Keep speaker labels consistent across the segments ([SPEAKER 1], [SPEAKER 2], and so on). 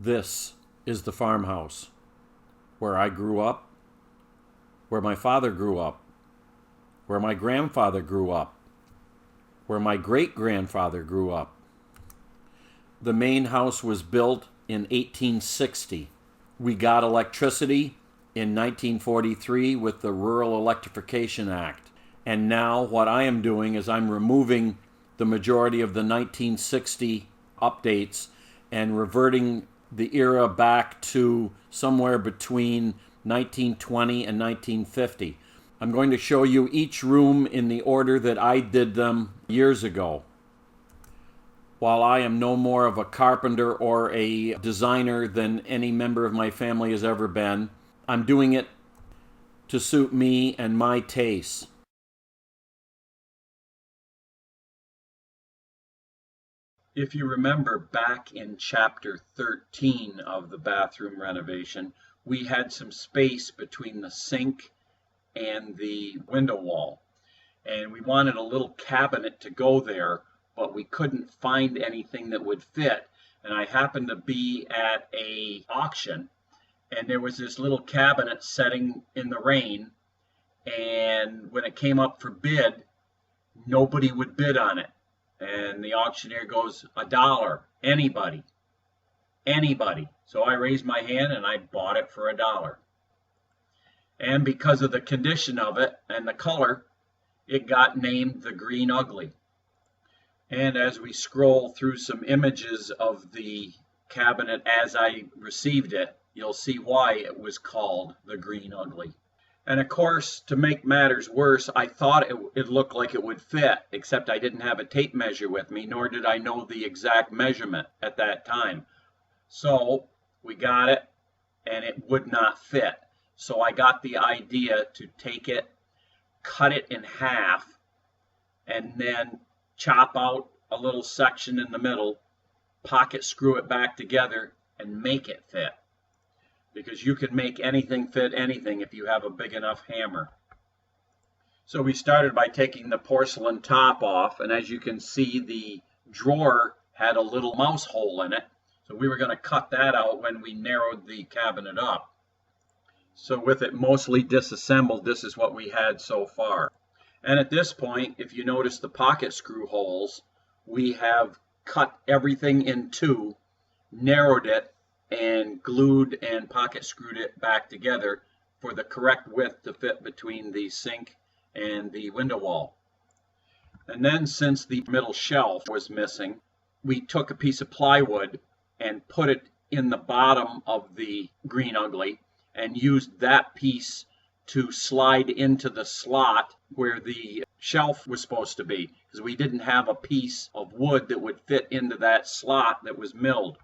[SPEAKER 1] This is the farmhouse where I grew up, where my father grew up, where my grandfather grew up, where my great-grandfather grew up. The main house was built in 1860. We got electricity in 1943 with the Rural Electrification Act. And now what I am doing is I'm removing the majority of the 1960 updates and reverting the era back to somewhere between 1920 and 1950. I'm going to show you each room in the order that I did them years ago. While I am no more of a carpenter or a designer than any member of my family has ever been, I'm doing it to suit me and my tastes. If you remember back in chapter 13 of the bathroom renovation, we had some space between the sink and the window wall. And we wanted a little cabinet to go there, but we couldn't find anything that would fit. And I happened to be at an auction, and there was this little cabinet setting in the rain. And when it came up for bid, nobody would bid on it. And the auctioneer goes, $1, anybody. So I raised my hand and I bought it for $1. And because of the condition of it and the color, it got named the Green Ugly. And as we scroll through some images of the cabinet as I received it, you'll see why it was called the Green Ugly. And of course, to make matters worse, I thought it looked like it would fit, except I didn't have a tape measure with me, nor did I know the exact measurement at that time. So we got it, and it would not fit. So I got the idea to take it, cut it in half, and then chop out a little section in the middle, pocket screw it back together, and make it fit. Because you can make anything fit anything if you have a big enough hammer. So we started by taking the porcelain top off, and as you can see, the drawer had a little mouse hole in it. So we were going to cut that out when we narrowed the cabinet up. So with it mostly disassembled, this is what we had so far. And at this point, if you notice the pocket screw holes, we have cut everything in two, narrowed it, and glued and pocket screwed it back together for the correct width to fit between the sink and the window wall. And then, since the middle shelf was missing, we took a piece of plywood and put it in the bottom of the Green Ugly and used that piece to slide into the slot where the shelf was supposed to be, because we didn't have a piece of wood that would fit into that slot that was milled.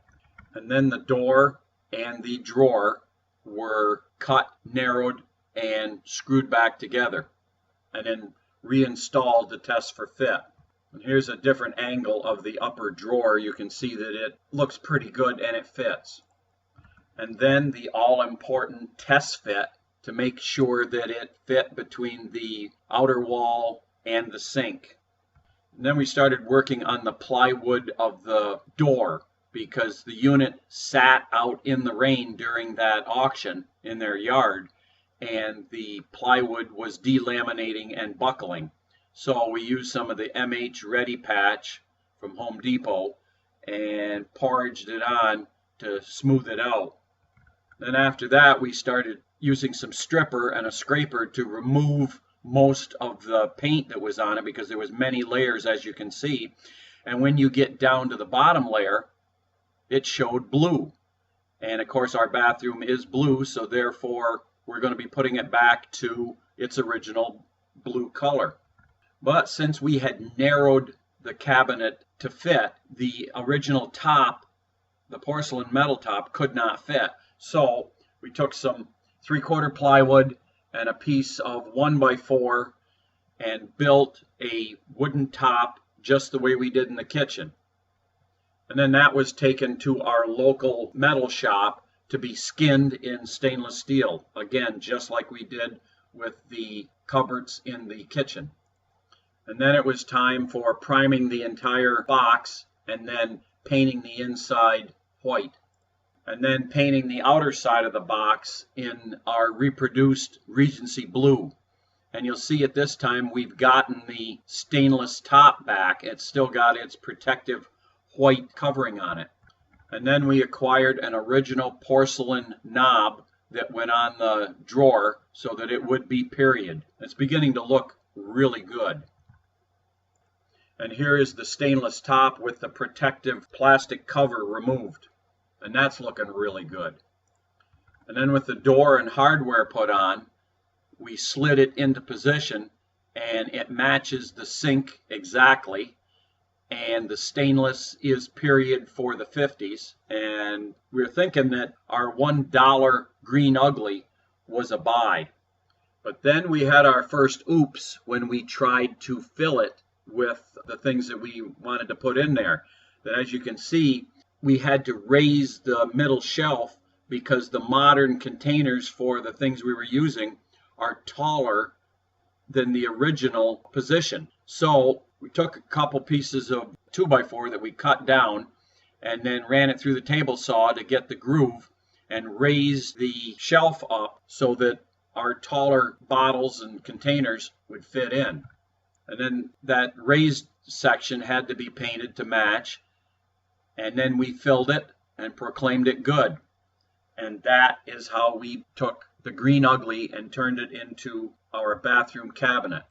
[SPEAKER 1] And then the door and the drawer were cut, narrowed, and screwed back together, and then reinstalled to test for fit. And here's a different angle of the upper drawer. You can see that it looks pretty good and it fits. And then the all-important test fit to make sure that it fit between the outer wall and the sink. And then we started working on the plywood of the door, because the unit sat out in the rain during that auction in their yard, and the plywood was delaminating and buckling. So we used some of the MH Ready Patch from Home Depot and porridged it on to smooth it out. Then after that, we started using some stripper and a scraper to remove most of the paint that was on it, because there was many layers, as you can see. And when you get down to the bottom layer, it showed blue. And of course our bathroom is blue, so therefore we're going to be putting it back to its original blue color. But since we had narrowed the cabinet to fit, the original top, the porcelain metal top, could not fit. So we took some 3/4 plywood and a piece of 1x4 and built a wooden top just the way we did in the kitchen. And then that was taken to our local metal shop to be skinned in stainless steel. Again, just like we did with the cupboards in the kitchen. And then it was time for priming the entire box and then painting the inside white. and then painting the outer side of the box in our reproduced Regency blue. And you'll see at this time we've gotten the stainless top back. It's still got its protective white covering on it. And then we acquired an original porcelain knob that went on the drawer so that it would be period. It's beginning to look really good. And here is the stainless top with the protective plastic cover removed. And that's looking really good. And then with the door and hardware put on, we slid it into position and it matches the sink exactly. And the stainless is period for the 50s. And we're thinking that our $1 green ugly was a buy. But then we had our first oops when we tried to fill it with the things that we wanted to put in there. That, as you can see, we had to raise the middle shelf because the modern containers for the things we were using are taller than the original position. So we took a couple pieces of 2x4 that we cut down and then ran it through the table saw to get the groove and raised the shelf up so that our taller bottles and containers would fit in. And then that raised section had to be painted to match, and then we filled it and proclaimed it good. And that is how we took the green ugly and turned it into our bathroom cabinet.